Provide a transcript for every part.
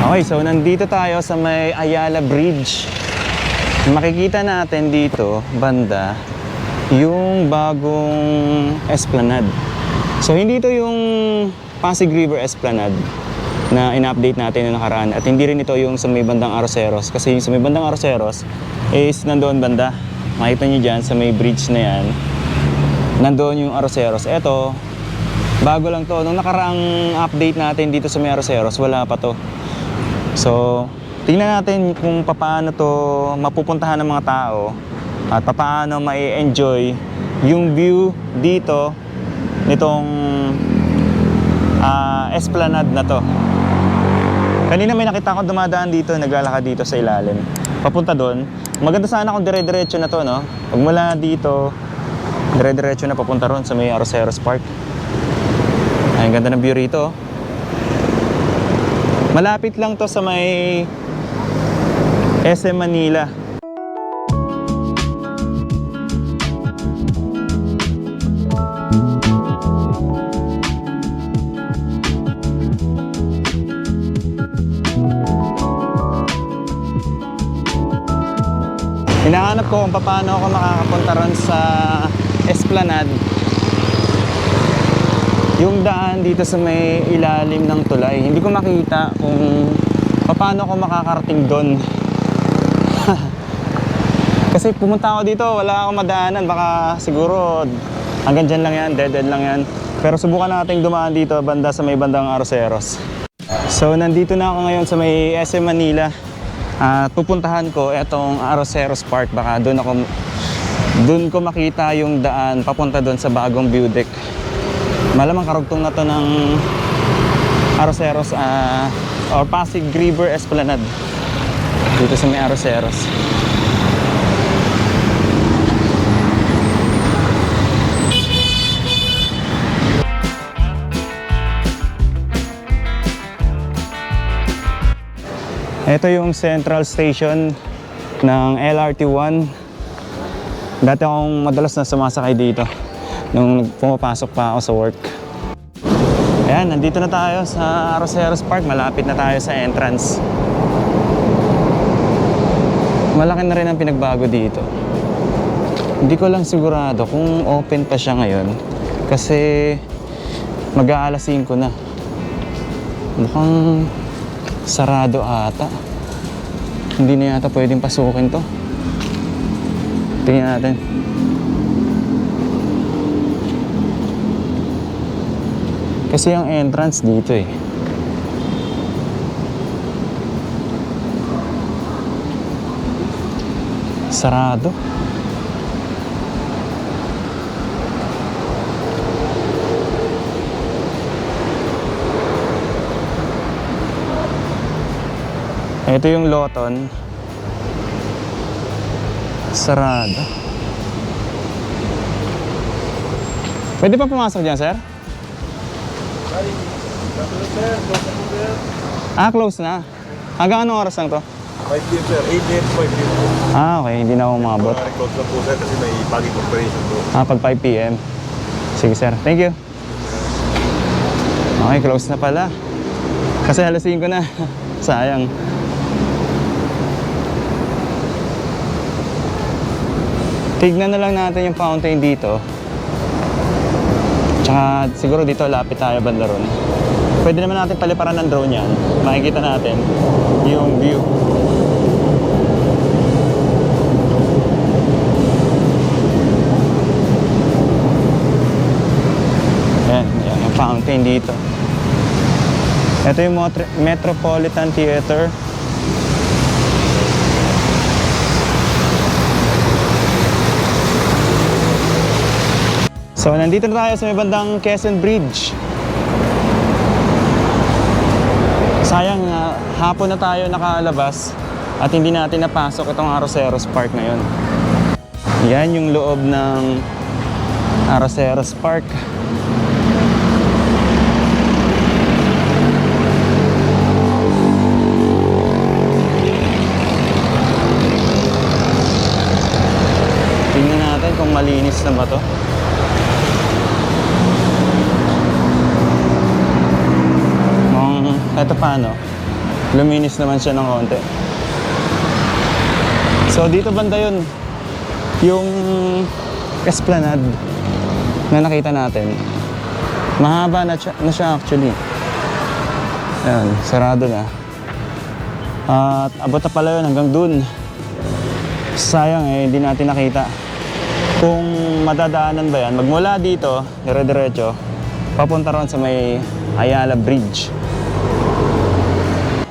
Okay, so nandito tayo sa may Ayala Bridge. Makikita natin dito, banda, yung bagong Esplanade. So hindi ito yung Pasig River Esplanade na ina-update natin yung nakaraan. At hindi rin ito yung sa may bandang Arroceros. Kasi yung sa may bandang Arroceros is nandoon banda. Makita nyo dyan sa may bridge na yan. Nandoon yung Arroceros. Eto, bago lang to. Nung nakaraang update natin dito sa may Arroceros, wala pa to. So, tingnan natin kung paano to mapupuntahan ng mga tao at paano mai-enjoy yung view dito nitong Esplanade na to. Kanina may nakita ko dumadaan dito, naglalakad dito sa ilalim. Papunta doon. Maganda sana kung dire-diretso na to, no? Pag mula dito, dire-diretso na papunta ron sa may Arroceros Park. Ay, ang ganda ng view rito. Malapit lang to sa may SM Manila. Hinahanap ko kung paano ako makakapunta ron sa Esplanade. Yung daan dito sa may ilalim ng tulay, hindi ko makita kung paano ako makakarating doon. Kasi pumunta ako dito, wala akong madaanan. Baka siguro hanggang dyan lang yan, dead end lang yan. Pero subukan nating dumaan dito banda sa may bandang Arroceros. So nandito na ako ngayon sa may SM Manila. At pupuntahan ko etong Arroceros Park. Baka doon ko makita yung daan papunta doon sa bagong view deck. Malamang karugtong na to ng Arroceros or Pasig River Esplanade dito sa may Arroceros. Ito yung Central Station ng LRT1. Dati akong madalas na sumasakay dito nung pumapasok pa ako sa work. Ayan, nandito na tayo sa Arroceros Park. Malapit na tayo sa entrance. Malaki na rin ang pinagbago dito. Hindi ko lang sigurado kung open pa siya ngayon. Kasi mag-aalas 5 na. Mukhang sarado ata. Hindi na yata pwedeng pasukin to. Tingnan natin. Kasi ang entrance dito eh. Sarado. Ito yung Loton. Sarado. Pwede pa pumasok dyan, sir? Close na. Hanggang anong oras lang to? 5 p.m. sir, 8 a.m. to 5 p.m. Okay, hindi na ako umabot. Close na po sir kasi may bagging operation po. Pag 5 p.m. Sige sir, thank you. Okay, close na pala. Kasi alas 5 na. Sayang. Tignan na lang natin yung fountain dito. Tsaka siguro dito lapit tayo banda ron. Pwede naman natin paliparan ng drone yan. Makikita natin yung view. Ayan, yung fountain dito. Ito yung Metropolitan Theater. So, nandito na tayo sa may bandang Quezon Bridge. Sayang na hapon na tayo nakalabas at hindi natin napasok itong Arroceros Park ngayon. Yan yung loob ng Arroceros Park. Tingnan natin kung malinis na ba to. Ito paano? Luminis naman siya ng konti. So dito banda yun, yung esplanade na nakita natin. Mahaba na siya actually. Ayan, sarado na. At abot na pala yun hanggang dun. Sayang hindi natin nakita. Kung madadaanan ba yan, magmula dito, dire-diretso, papunta ron sa may Ayala Bridge.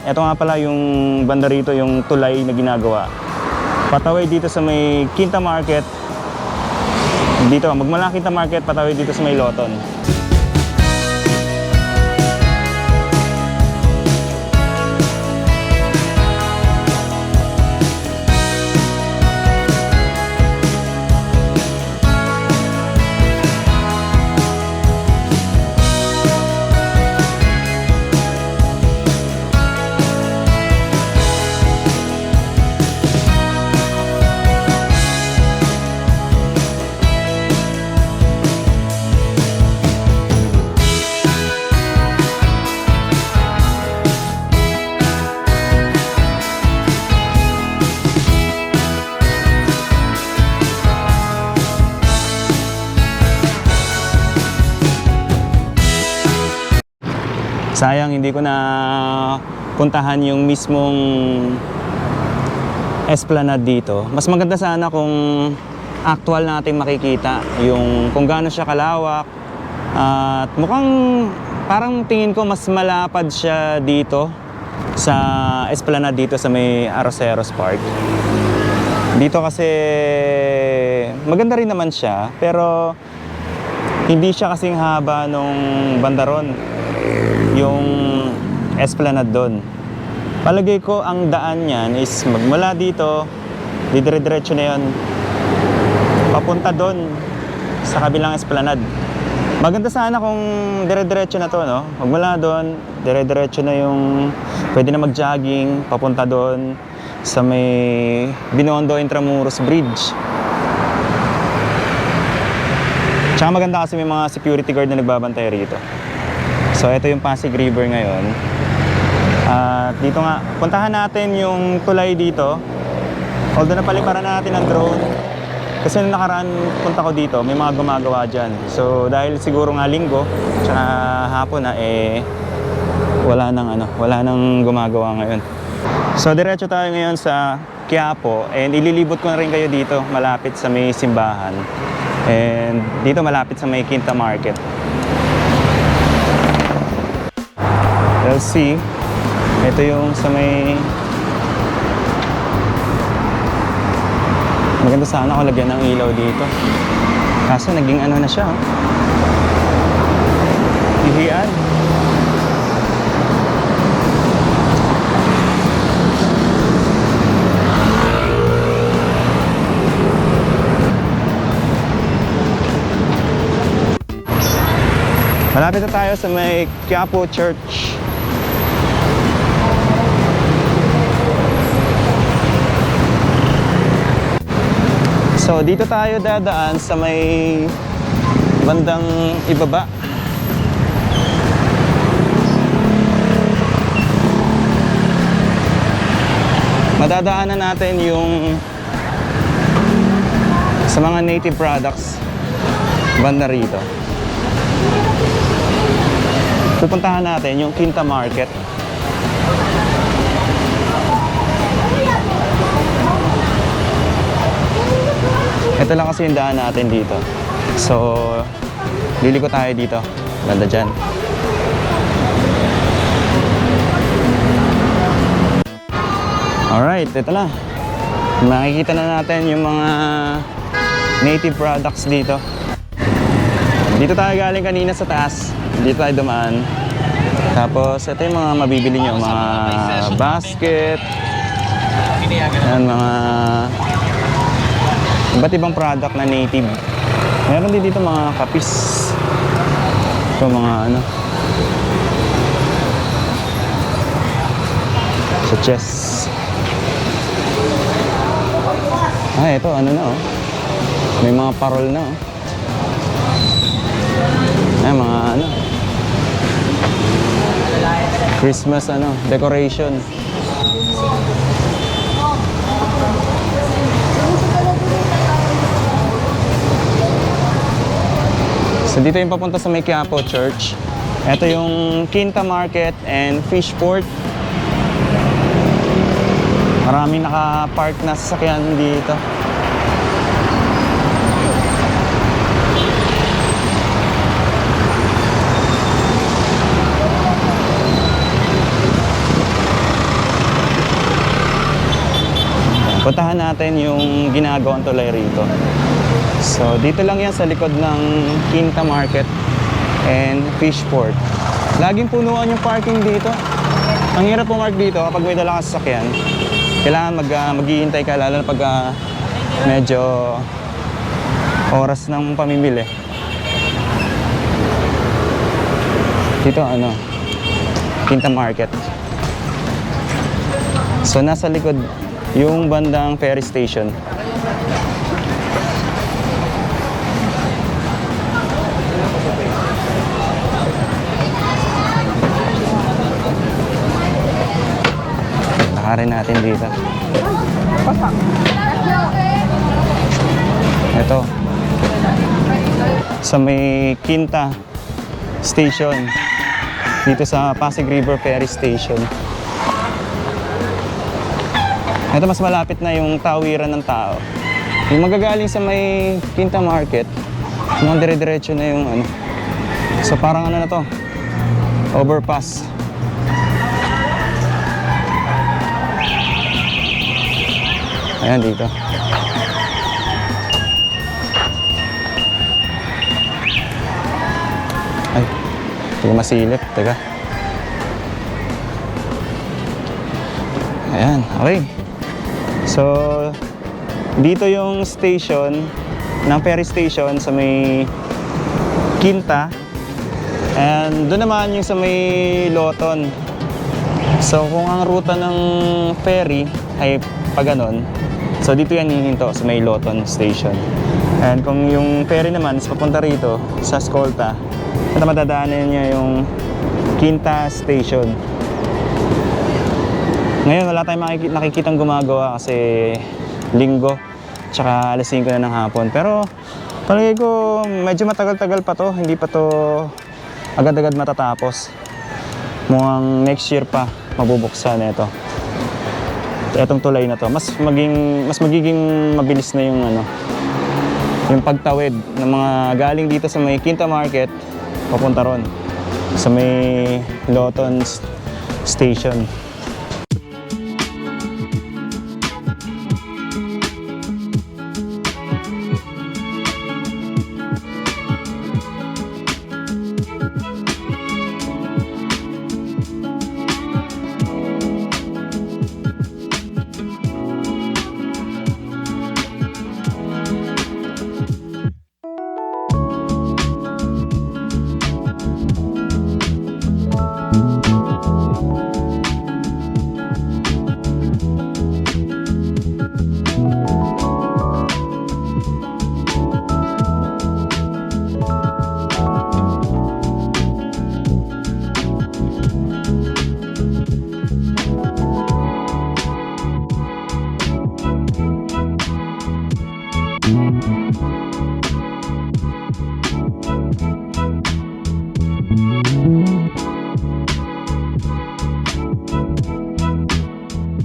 Ito nga pala yung banda rito, yung tulay na ginagawa. Patawid dito sa may Quinta Market. Dito, magmula Quinta Market, patawid dito sa may Loton. Sayang hindi ko na puntahan yung mismong esplanade dito. Mas maganda sana kung actual natin makikita yung kung gaano siya kalawak. At mukhang parang tingin ko mas malapad siya dito sa esplanade dito sa may Arroceros Park. Dito kasi maganda rin naman siya pero hindi siya kasing haba nung bandaron. Yung esplanade doon. Palagay ko ang daan niyan is magmula dito, didire-diretso na yun, papunta doon sa kabilang esplanade. Maganda sana kung dire-diretso na to, no? Magmula doon, dire-diretso na yung pwede na mag-jogging, papunta doon sa may Binondo Intramuros Bridge. Tsaka maganda kasi may mga security guard na nagbabantay rito. So ito yung Pasig River ngayon. At dito nga, puntahan natin yung tulay dito. Although napaliparan natin ang drone. Kasi nung nakaraan punta ko dito, may mga gumagawa dyan. So dahil siguro nga linggo, tsaka hapon na wala nang gumagawa ngayon. So diretso tayo ngayon sa Quiapo. And ililibot ko na rin kayo dito, malapit sa may simbahan. And dito malapit sa may Quinta Market. LC. Ito yung sa may... Maganda sana kung lagyan ng ilaw dito. Kaso naging ano na siya. Hihian. Malapit na tayo sa may Quiapo Church. So dito tayo dadaan sa may bandang ibaba. Madadaanan natin yung sa mga native products banda rito. Pupuntahan natin yung Quinta Market. Ito lang kasi yung daan natin dito. So, liliko tayo dito. Banda dyan. Alright, ito na. Makikita na natin yung mga native products dito. Dito tayo galing kanina sa taas. Dito tayo dumaan. Tapos, ito yung mga mabibili nyo. Mga basket. Yan, mga iba't ibang product na native. Meron din dito mga kapis. Ito mga ano. Sa chest. Ito ano na oh. May mga parol na oh. Mga ano. Christmas decoration. So dito yung papunta sa may Quiapo Church. Ito yung Quinta Market and Fishport. Maraming naka-park na sasakyan dito. Puntahan natin yung ginagawang tulay rito. So, dito lang yan sa likod ng Quinta Market and Fishport. Laging punuan yung parking dito. Ang hirap pumark dito kapag may dala ka sasakyan. Kailangan maghihintay ka, lalo na pag medyo oras ng pamimili. Dito Quinta Market. So, nasa likod yung bandang ferry station. Lakarin natin dito. Ito. Sa may Quinta Station. Dito sa Pasig River Ferry Station. Ito mas malapit na yung tawiran ng tao. Yung magagaling sa may Quinta Market, mga dire-diretso na yung So parang na to, overpass. Ayan dito. Ay, hindi ko masilip. Teka. Ayan, okay. So, dito yung station ng ferry station sa may Quinta. And doon naman yung sa may Loton. So, kung ang ruta ng ferry ay pa ganon, so dito yan hihinto sa may Loton Station. And kung yung ferry naman is papunta rito sa Escolta, at madadaanan niya yung Quinta Station. Ngayon wala tayong nakikitang gumagawa kasi linggo, tsaka alas 5 na ng hapon. Pero palagay ko medyo matagal-tagal pa to, hindi pa to agad-agad matatapos. Mukhang next year pa mabubuksan ito. Itong tulay na to, mas magiging mabilis na yung pagtawid ng mga galing dito sa may Quinta Market papunta ron sa may Loton Station.